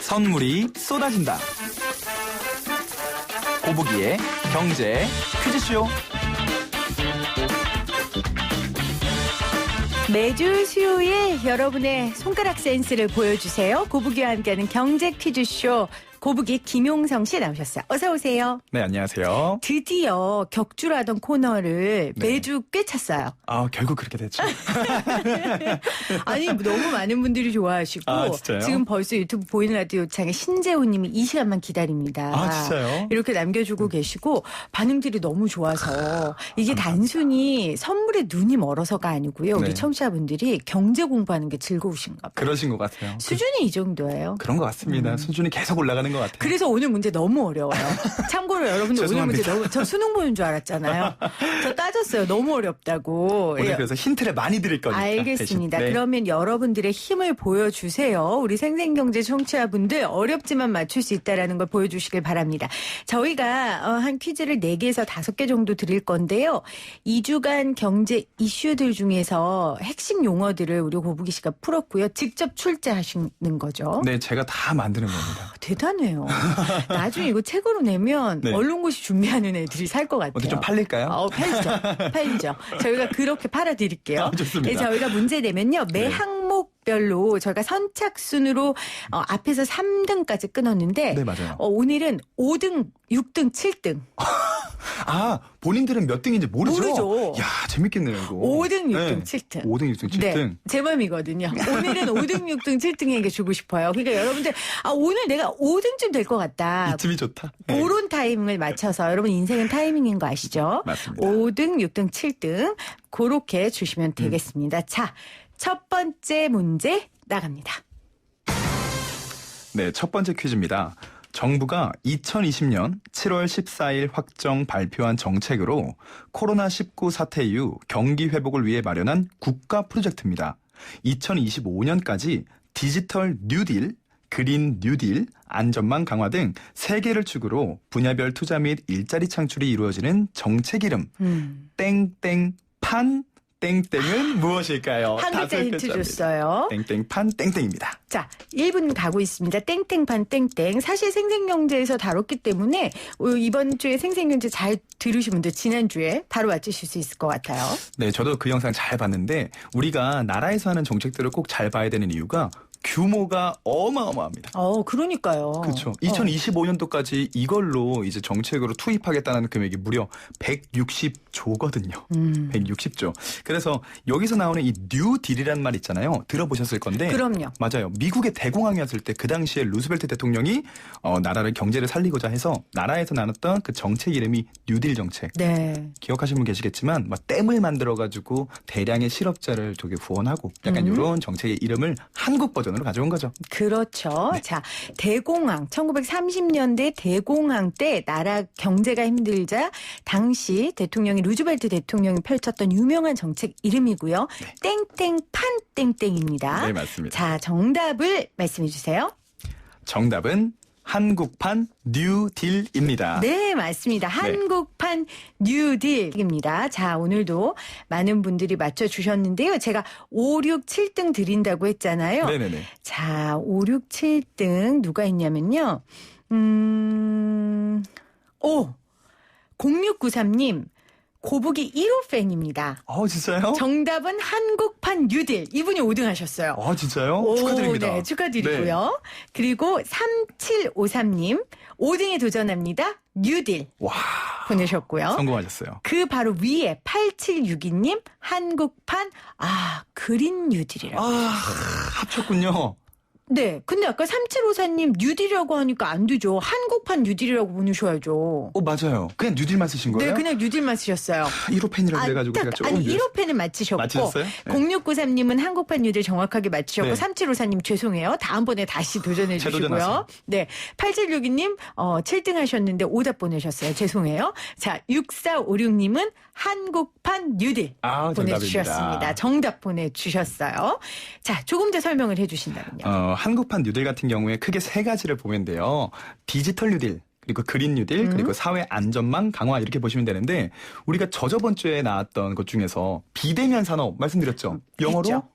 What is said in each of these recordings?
선물이 쏟아진다. 고부기의 경제 퀴즈쇼. 매주 수요일 여러분의 손가락 센스를 보여주세요. 고부기와 함께하는 경제 퀴즈쇼. 고부기 김용성 씨 나오셨어요. 어서 오세요. 네, 안녕하세요. 드디어 격주라던 코너를 매주 꿰찼어요. 결국 그렇게 됐죠. 아니 너무 많은 분들이 좋아하시고 진짜요? 지금 벌써 유튜브 보이는 라디오 창에 신재훈 님이 이 시간만 기다립니다. 진짜요? 이렇게 남겨주고 계시고 반응들이 너무 좋아서 이게 단순히 선물에 눈이 멀어서가 아니고요. 우리 네. 청취자분들이 경제 공부하는 게 즐거우신가 봐요. 그러신 것 같아요. 수준이 이 정도예요. 그런 것 같습니다. 수준이 계속 올라가는 것 같아요. 그래서 오늘 문제 너무 어려워요. 참고로 여러분들 오늘 문제 죄송합니다. 저 수능 보는 줄 알았잖아요. 저 따졌어요. 너무 어렵다고. 오늘 그래서 힌트를 많이 드릴 거니까. 알겠습니다. 대신. 네. 그러면 여러분들의 힘을 보여주세요. 우리 생생경제 청취자분들 어렵지만 맞출 수 있다는 걸 보여주시길 바랍니다. 저희가 한 퀴즈를 4개에서 5개 정도 드릴 건데요. 2주간 경제 이슈들 중에서 핵심 용어들을 우리 고부기 씨가 풀었고요. 직접 출제하시는 거죠. 네, 제가 다 만드는 겁니다. 대단해요. 나중에 이거 책으로 내면 네. 언론고시 준비하는 애들이 살 것 같아요. 어떻게 좀 팔릴까요? 팔리죠. 저희가 그렇게 팔아드릴게요. 좋습니다. 저희가 문제 내면요. 매 네. 항목별로 저희가 선착순으로 앞에서 3등까지 끊었는데 네, 맞아요. 오늘은 5등, 6등, 7등. 본인들은 몇 등인지 모르죠? 모르죠. 야, 재밌겠네요, 이거. 5등, 6등, 네. 7등. 5등, 6등, 7등. 네, 제 맘이거든요. 오늘은 5등, 6등, 7등에게 주고 싶어요. 그러니까 여러분들 오늘 내가 5등쯤 될 것 같다. 이쯤이 좋다. 네. 그런 타이밍을 맞춰서 여러분 인생은 타이밍인 거 아시죠? 맞습니다. 5등, 6등, 7등 그렇게 주시면 되겠습니다. 자, 첫 번째 문제 나갑니다. 네, 첫 번째 퀴즈입니다. 정부가 2020년 7월 14일 확정 발표한 정책으로 코로나19 사태 이후 경기 회복을 위해 마련한 국가 프로젝트입니다. 2025년까지 디지털 뉴딜, 그린 뉴딜, 안전망 강화 등 3개를 축으로 분야별 투자 및 일자리 창출이 이루어지는 정책 이름 땡땡판 땡땡은 무엇일까요? 한 글자 5 힌트 글자입니다. 줬어요. 땡땡판 땡땡입니다. 자, 1분 가고 있습니다. 땡땡판 땡땡. 사실 생생경제에서 다뤘기 때문에 이번 주에 생생경제 잘 들으신 분들 지난주에 바로 맞추실 수 있을 것 같아요. 네, 저도 그 영상 잘 봤는데 우리가 나라에서 하는 정책들을 꼭 잘 봐야 되는 이유가 규모가 어마어마합니다. 그러니까요. 그렇죠. 2025년도까지 이걸로 이제 정책으로 투입하겠다는 금액이 무려 160조거든요. 160조. 그래서 여기서 나오는 이 뉴딜이라는 말 있잖아요. 들어보셨을 건데. 그럼요. 맞아요. 미국의 대공황이었을 때 그 당시에 루스벨트 대통령이 나라를 경제를 살리고자 해서 나라에서 나눴던 그 정책 이름이 뉴딜 정책. 네. 기억하시는 분 계시겠지만 막 댐을 만들어가지고 대량의 실업자를 저기 후원하고 약간 이런 정책의 이름을 한국 버전으로 가져온 거죠. 그렇죠. 네. 자, 대공황 1930년대 대공황 때 나라 경제가 힘들자 당시 대통령이 루즈벨트 대통령이 펼쳤던 유명한 정책 이름이고요. 땡땡판 땡땡입니다. 네, 맞습니다. 자, 정답을 말씀해 주세요. 정답은 한국판 뉴딜입니다. 네, 맞습니다. 한국판 뉴딜입니다. 자, 오늘도 많은 분들이 맞춰주셨는데요. 제가 5, 6, 7등 드린다고 했잖아요. 네네네. 자, 5, 6, 7등 누가 있냐면요. 0693님. 고부기 1호 팬입니다. 진짜요? 정답은 한국판 뉴딜. 이분이 5등 하셨어요. 진짜요? 축하드립니다. 네, 축하드리고요. 네. 그리고 3753님 5등에 도전합니다. 뉴딜 와, 보내셨고요. 성공하셨어요. 그 바로 위에 8762님 한국판 그린 뉴딜이라고. 합쳤군요. 네. 근데 아까 3754님 뉴딜이라고 하니까 안 되죠. 한국판 뉴딜이라고 보내셔야죠. 맞아요. 그냥 뉴딜만 쓰신 거예요? 네, 그냥 뉴딜만 쓰셨어요. 1호 팬이라고 그래가지고 제가 조금 1호 팬은 맞히셨고 맞히셨어요? 네. 0693님은 한국판 뉴딜 정확하게 맞히셨고 네. 3754님 죄송해요. 다음번에 다시 도전해 주시고요. 재도전하세요. 네. 8762님 7등 하셨는데 오답 보내셨어요. 죄송해요. 자, 6456님은 한국판 뉴딜 보내주셨습니다. 정답 보내주셨어요. 자, 조금 더 설명을 해주신다면요. 한국판 뉴딜 같은 경우에 크게 3가지를 보면 돼요. 디지털 뉴딜, 그리고 그린 뉴딜, 그리고 사회 안전망 강화 이렇게 보시면 되는데 우리가 저번 주에 나왔던 것 중에서 비대면 산업 말씀드렸죠. 영어로 했죠.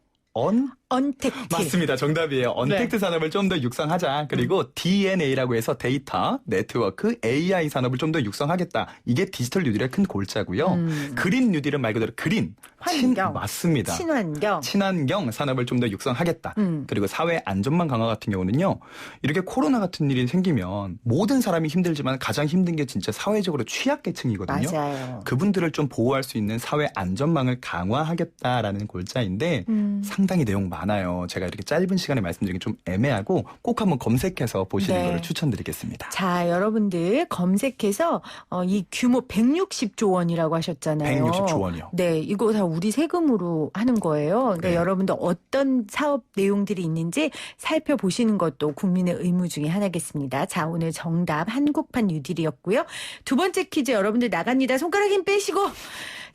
언택트. 맞습니다. 정답이에요. 언택트 산업을 좀 더 육성하자. 그리고 DNA라고 해서 데이터, 네트워크, AI 산업을 좀 더 육성하겠다. 이게 디지털 뉴딜의 큰 골자고요. 그린 뉴딜은 말 그대로 그린. 환경. 맞습니다. 친환경. 친환경 산업을 좀 더 육성하겠다. 그리고 사회 안전망 강화 같은 경우는요. 이렇게 코로나 같은 일이 생기면 모든 사람이 힘들지만 가장 힘든 게 진짜 사회적으로 취약계층이거든요. 맞아요. 그분들을 좀 보호할 수 있는 사회 안전망을 강화하겠다라는 골자인데 상당히 내용 많아요. 제가 이렇게 짧은 시간에 말씀드리기 좀 애매하고 꼭 한번 검색해서 보시는 네. 걸 추천드리겠습니다. 자, 여러분들 검색해서 이 규모 160조 원이라고 하셨잖아요. 160조 원이요. 네, 이거 다 우리 세금으로 하는 거예요. 그러니까 네. 여러분들 어떤 사업 내용들이 있는지 살펴보시는 것도 국민의 의무 중에 하나겠습니다. 자, 오늘 정답 한국판 뉴딜이었고요. 두 번째 퀴즈 여러분들 나갑니다. 손가락 힘 빼시고.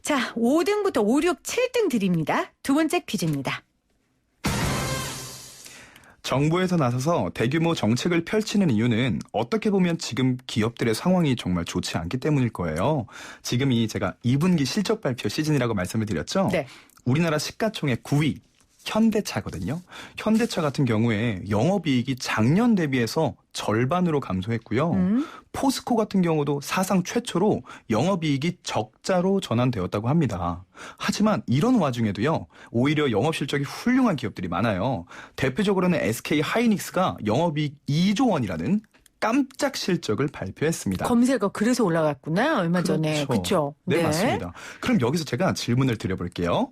자, 5등부터 5, 6, 7등 드립니다. 두 번째 퀴즈입니다. 정부에서 나서서 대규모 정책을 펼치는 이유는 어떻게 보면 지금 기업들의 상황이 정말 좋지 않기 때문일 거예요. 지금이 제가 2분기 실적 발표 시즌이라고 말씀을 드렸죠. 네. 우리나라 시가총액 9위 현대차거든요. 현대차 같은 경우에 영업이익이 작년 대비해서 절반으로 감소했고요. 포스코 같은 경우도 사상 최초로 영업이익이 적자로 전환되었다고 합니다. 하지만 이런 와중에도요. 오히려 영업실적이 훌륭한 기업들이 많아요. 대표적으로는 SK 하이닉스가 영업이익 2조 원이라는 깜짝 실적을 발표했습니다. 검색어 그래서 올라갔구나. 얼마 전에. 그렇죠. 네, 맞습니다. 그럼 여기서 제가 질문을 드려볼게요.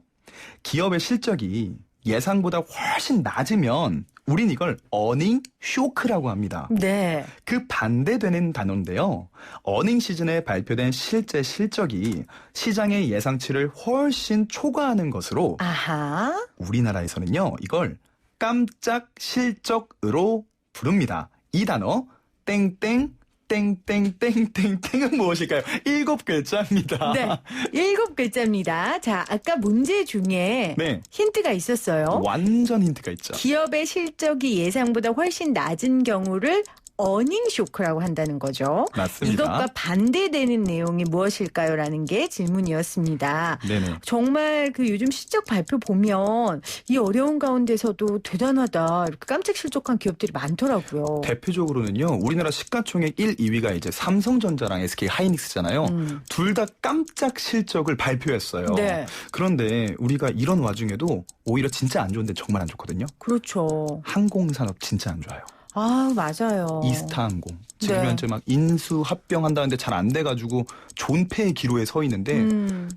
기업의 실적이 예상보다 훨씬 낮으면 우린 이걸 어닝 쇼크라고 합니다. 네. 그 반대되는 단어인데요. 어닝 시즌에 발표된 실제 실적이 시장의 예상치를 훨씬 초과하는 것으로 아하. 우리나라에서는요. 이걸 깜짝 실적으로 부릅니다. 이 단어 땡땡 땡땡땡땡땡은 무엇일까요? 7글자입니다. 네. 7글자입니다. 자, 아까 문제 중에 네. 힌트가 있었어요. 완전 힌트가 있죠. 기업의 실적이 예상보다 훨씬 낮은 경우를 어닝 쇼크라고 한다는 거죠. 맞습니다. 이것과 반대되는 내용이 무엇일까요?라는 게 질문이었습니다. 네네. 정말 그 요즘 실적 발표 보면 이 어려운 가운데서도 대단하다. 이렇게 깜짝 실적한 기업들이 많더라고요. 대표적으로는요. 우리나라 시가총액 1, 2위가 이제 삼성전자랑 SK 하이닉스잖아요. 둘 다 깜짝 실적을 발표했어요. 네. 그런데 우리가 이런 와중에도 오히려 진짜 안 좋은데 정말 안 좋거든요. 그렇죠. 항공산업 진짜 안 좋아요. 아, 맞아요. 이스타항공. 지금 네. 현재 막 인수 합병한다는데 잘 안 돼가지고 존폐의 기로에 서 있는데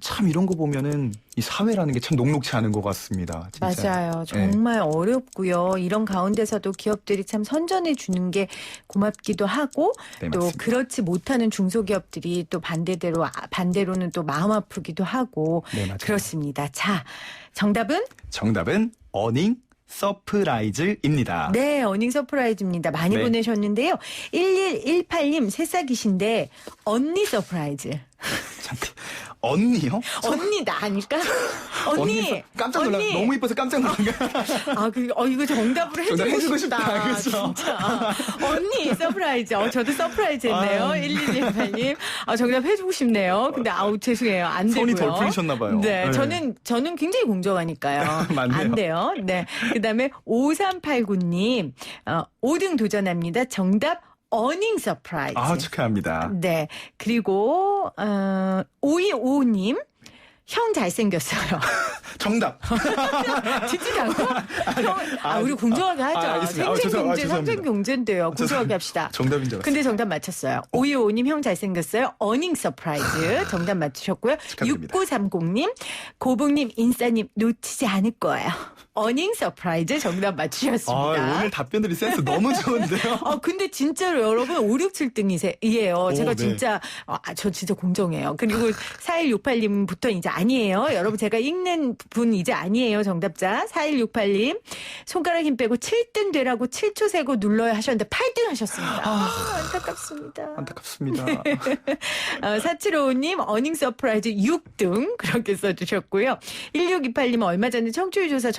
참 이런 거 보면은 이 사회라는 게 참 녹록치 않은 것 같습니다. 진짜. 맞아요. 정말 어렵고요. 이런 가운데서도 기업들이 참 선전해 주는 게 고맙기도 하고 네, 또 맞습니다. 그렇지 못하는 중소기업들이 또 반대로는 또 마음 아프기도 하고 네, 맞아요. 그렇습니다. 자, 정답은? 정답은 어닝 서프라이즈입니다. 네, 어닝 서프라이즈입니다. 많이 네. 보내셨는데요. 1118님 새싹이신데 언니 서프라이즈. 잠깐. 언니요? 언니 나니까? 언니. 깜짝 놀라. 언니. 너무 이뻐서 깜짝 놀란 거. 아, 이거 정답으로 정답 해주고 해주고 싶다. 싶다. 그죠? 진짜. 언니, 서프라이즈. 저도 서프라이즈 했네요. 아. 1118님. 정답 해주고 싶네요. 근데 죄송해요. 안 되고요. 손이 덜 풀리셨나봐요. 네. 저는 굉장히 공정하니까요. 맞네요. 안 돼요. 네. 그 다음에 5389님. 5등 도전합니다. 정답. 어닝 서프라이즈. 축하합니다. 네. 그리고 5255님. 형 잘생겼어요. 정답. 듣지도 않고? 우리 공정하게 하자. 알겠습니다. 생생경제, 죄송합니다. 삼생경제인데요. 공정하게 합시다. 정답인 줄 알았어요. 근데 정답 맞췄어요. 5255님 형 잘생겼어요. 어닝 서프라이즈. 정답 맞추셨고요. 축하드립니다. 6930님, 고봉님, 인싸님 놓치지 않을 거예요. 어닝 서프라이즈 정답 맞추셨습니다. 오늘 답변들이 센스 너무 좋은데요. 근데 진짜로 여러분 5, 6, 7등이에요. 제가 네. 진짜 저 진짜 공정해요. 그리고 4168님부터 이제 아니에요. 여러분 제가 읽는 분 이제 아니에요. 정답자 4168님. 손가락 힘 빼고 7등 되라고 7초 세고 눌러야 하셨는데 8등 하셨습니다. 안타깝습니다. 안타깝습니다. 4755님 어닝 서프라이즈 6등 그렇게 써주셨고요. 1628님 얼마 전에 청취율 조사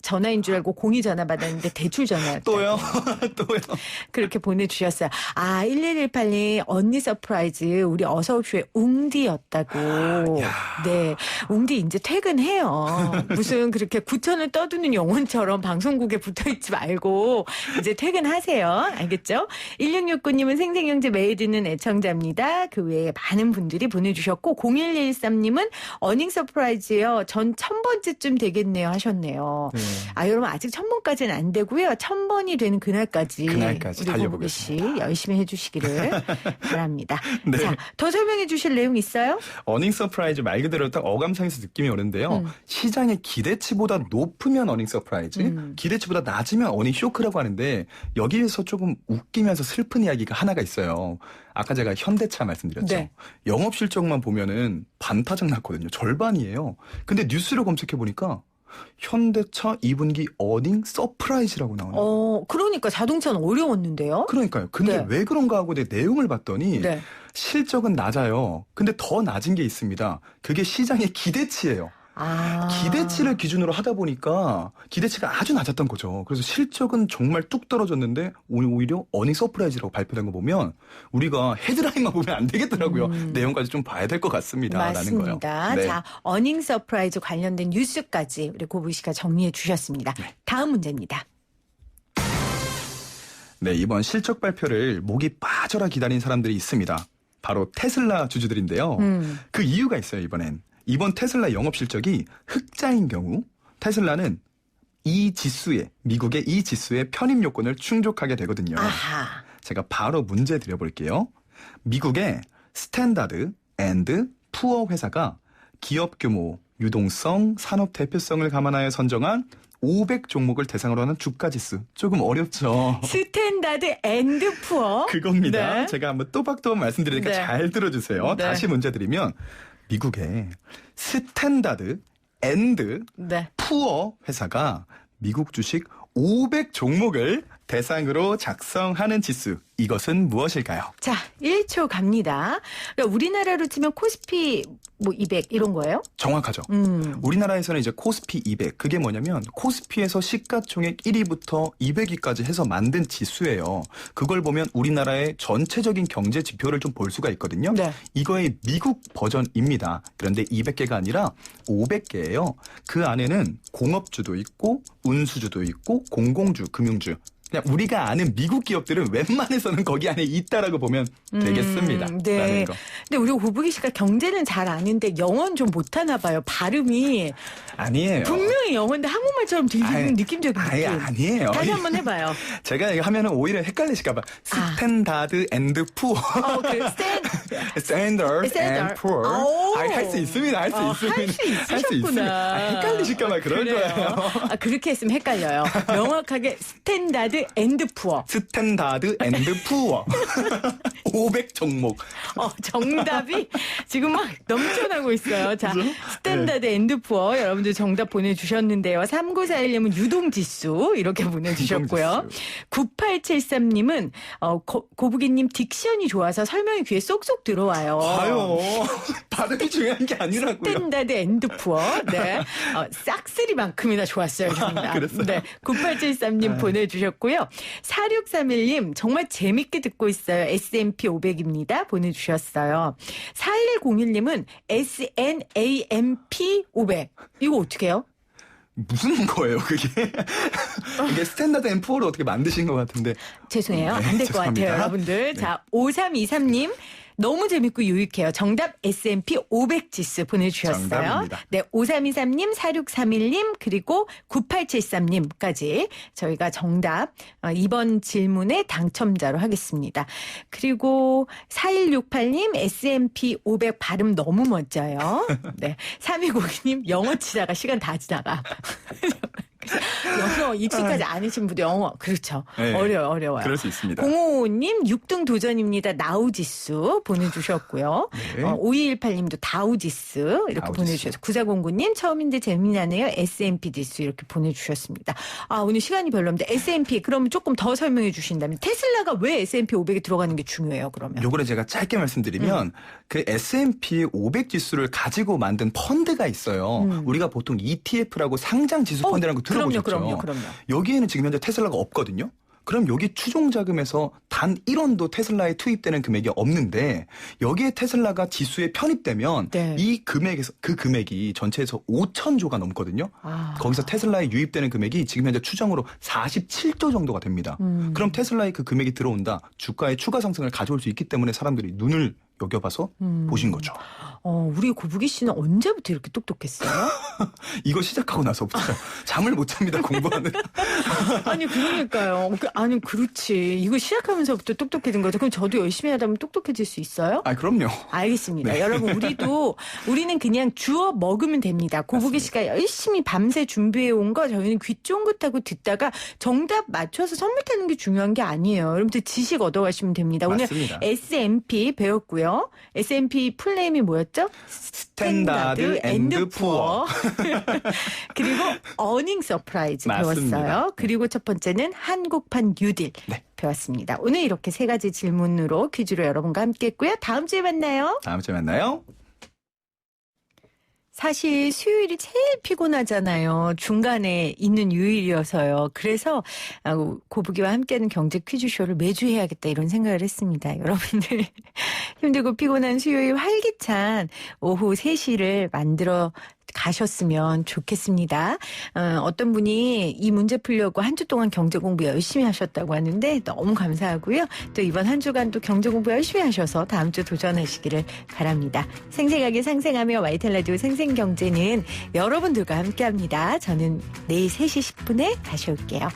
전화인 줄 알고 공이 전화 받았는데 대출 전화였다. 또요? 또요? 그렇게 보내주셨어요. 1118님 언니 서프라이즈 우리 어서옵쇼의 웅디였다고. 네, 웅디 이제 퇴근해요. 무슨 그렇게 구천을 떠드는 영혼처럼 방송국에 붙어있지 말고 이제 퇴근하세요. 알겠죠? 1669님은 생생경제 매일 듣는 애청자입니다. 그 외에 많은 분들이 보내주셨고 0113님은 어닝 서프라이즈요. 전 1000번째쯤 되겠네요 하셨네요. 네. 여러분 아직 1000번까지는 안 되고요. 1000번이 되는 그날까지 우리 고부기 씨 열심히 해주시기를 바랍니다. 네. 자, 더 설명해 주실 내용 있어요? 어닝 서프라이즈 말 그대로 딱 어감상에서 느낌이 오는데요. 시장의 기대치보다 높으면 어닝 서프라이즈, 기대치보다 낮으면 어닝 쇼크라고 하는데 여기에서 조금 웃기면서 슬픈 이야기가 하나가 있어요. 아까 제가 현대차 말씀드렸죠. 네. 영업 실적만 보면은 반타작 났거든요. 절반이에요. 근데 뉴스를 검색해 보니까 현대차 2분기 어닝 서프라이즈라고 나오네요. 그러니까 자동차는 어려웠는데요. 그러니까요. 근데 네. 왜 그런가 하고 내 내용을 봤더니 네. 실적은 낮아요. 근데 더 낮은 게 있습니다. 그게 시장의 기대치예요. 기대치를 기준으로 하다 보니까 기대치가 아주 낮았던 거죠. 그래서 실적은 정말 뚝 떨어졌는데 오히려 어닝 서프라이즈라고 발표된 거 보면 우리가 헤드라인만 보면 안 되겠더라고요. 내용까지 좀 봐야 될 것 같습니다. 맞습니다. 라는 거요. 네. 자, 어닝 서프라이즈 관련된 뉴스까지 우리 고부 씨가 정리해 주셨습니다. 네. 다음 문제입니다. 네, 이번 실적 발표를 목이 빠져라 기다린 사람들이 있습니다. 바로 테슬라 주주들인데요. 그 이유가 있어요, 이번엔. 이번 테슬라 영업 실적이 흑자인 경우 테슬라는 미국의 이 지수의 편입 요건을 충족하게 되거든요. 아하. 제가 바로 문제 드려볼게요. 미국의 스탠다드 앤드 푸어 회사가 기업 규모, 유동성, 산업 대표성을 감안하여 선정한 500 종목을 대상으로 하는 주가 지수. 조금 어렵죠. 스탠다드 앤드 푸어. 그겁니다. 네. 제가 한번 또박또박 말씀드리니까 네. 잘 들어주세요. 네. 다시 문제 드리면 미국의 스탠다드 앤드 네. 푸어 회사가 미국 주식 500 종목을 대상으로 작성하는 지수. 이것은 무엇일까요? 자, 1초 갑니다. 그러니까 우리나라로 치면 코스피 200 이런 거예요? 정확하죠. 우리나라에서는 이제 코스피 200. 그게 뭐냐면 코스피에서 시가총액 1위부터 200위까지 해서 만든 지수예요. 그걸 보면 우리나라의 전체적인 경제 지표를 좀 볼 수가 있거든요. 네. 이거의 미국 버전입니다. 그런데 200개가 아니라 500개예요. 그 안에는 공업주도 있고 운수주도 있고 공공주, 금융주. 그냥 우리가 아는 미국 기업들은 웬만해서는 거기 안에 있다라고 보면 되겠습니다. 네. 라는 거. 근데 우리 고부기 씨가 경제는 잘 아는데 영어는 좀 못하나 봐요. 발음이. 아니에요. 분명히 영어인데 한국말처럼 들리는 느낌적인 아예 느낌. 아니에요. 다시 한번 해봐요. 제가 이거 하면은 오히려 헷갈리실까봐 스탠다드 앤드 푸어, 스탠다드 앤드 푸어. 할 수 있습니다. 할 수 있습니다. 할 수 있으셨구나. 헷갈리실까봐 그럴 거예요. 그렇게 했으면 헷갈려요. 명확하게 스탠다드 앤드 푸어. 스탠다드 앤드 푸어. 500 종목. 정답이 지금 막 넘쳐나고 있어요. 자, 그죠? 스탠다드 앤드 푸어 여러분들 정답 보내주셨는데요. 3941님은 유동지수 이렇게 보내주셨고요. 9873님은 고부기님 딕션이 좋아서 설명이 귀에 쏙쏙 들어와요. 봐요. 발음이 중요한 게 아니라고요. 스탠다드 앤드 푸어. 네. 싹쓸이만큼이나 좋았어요. 정답. 그랬어요? 네. 9873님 보내주셨고요. 4631님 정말 재밌게 듣고 있어요. S&P 500입니다. 보내주셨어요. 4101님은 SNAMP 500. 이거 어떻게 해요? 무슨 거예요, 그게? 이게 스탠다드 앤 푸어를 어떻게 만드신 것 같은데. 죄송해요. 네, 안 될 것 죄송합니다. 같아요, 여러분들. 자, 5323님. 너무 재밌고 유익해요. 정답 S&P 500 지수 보내주셨어요. 정답입니다. 네, 5323님, 4631님, 그리고 9873님까지 저희가 정답 이번 질문의 당첨자로 하겠습니다. 그리고 4168님 S&P 500 발음 너무 멋져요. 네, 3202님 영어 치다가 시간 다 지나가. 영어 익숙하지 않으신 분들 영어 그렇죠. 네. 어려워요. 그럴 수 있습니다. 0555님 6등 도전입니다. 나우지수 보내주셨고요. 네. 5218님도 다우지스 이렇게 다우지스. 보내주셔서 9409님 처음인데 재미나네요. S&P 지수 이렇게 보내주셨습니다. 오늘 시간이 별로 없는데 S&P 그러면 조금 더 설명해 주신다면 테슬라가 왜 S&P 500에 들어가는 게 중요해요? 그러면 요거를 제가 짧게 말씀드리면 그 S&P 500 지수를 가지고 만든 펀드가 있어요. 우리가 보통 ETF라고 상장 지수 펀드라는 거 들어보셨죠? 그럼요. 여기에는 지금 현재 테슬라가 없거든요. 그럼 여기 추종 자금에서 단 1원도 테슬라에 투입되는 금액이 없는데 여기에 테슬라가 지수에 편입되면 네. 이 금액에서 그 금액이 전체에서 5천조가 넘거든요. 거기서 테슬라에 유입되는 금액이 지금 현재 추정으로 47조 정도가 됩니다. 그럼 테슬라에 그 금액이 들어온다. 주가의 추가 상승을 가져올 수 있기 때문에 사람들이 눈을 여겨봐서 보신 거죠. 우리 고부기 씨는 언제부터 이렇게 똑똑했어요? 이거 시작하고 나서부터 잠을 못 잡니다. 공부하느라. 아니 그러니까요. 아니 그렇지. 이거 시작하면서부터 똑똑해진 거죠. 그럼 저도 열심히 하다 보면 똑똑해질 수 있어요? 그럼요. 알겠습니다. 네. 여러분 우리는 그냥 주워 먹으면 됩니다. 고부기 씨가 열심히 밤새 준비해 온 거 저희는 귀 쫑긋하고 듣다가 정답 맞춰서 선물 타는 게 중요한 게 아니에요. 여러분들 지식 얻어가시면 됩니다. 맞습니다. 오늘 S&P 배웠고요. S&P 풀네임이 뭐였죠? 스탠다드 앤드 푸어. 그리고 어닝 서프라이즈 맞습니다. 배웠어요. 그리고 첫 번째는 한국판 뉴딜 네. 배웠습니다. 오늘 이렇게 세 가지 질문으로 퀴즈로 여러분과 함께했고요. 다음 주에 만나요. 다음 주에 만나요. 사실 수요일이 제일 피곤하잖아요. 중간에 있는 요일이어서요. 그래서 고부기와 함께하는 경제 퀴즈쇼를 매주 해야겠다 이런 생각을 했습니다. 여러분들 힘들고 피곤한 수요일 활기찬 오후 3시를 만들어 가셨으면 좋겠습니다. 어떤 분이 이 문제 풀려고 한 주 동안 경제 공부 열심히 하셨다고 하는데 너무 감사하고요. 또 이번 한 주간도 경제 공부 열심히 하셔서 다음 주 도전하시기를 바랍니다. 생생하게 상생하며 YTN 라디오 생생경제는 여러분들과 함께합니다. 저는 내일 3시 10분에 다시 올게요.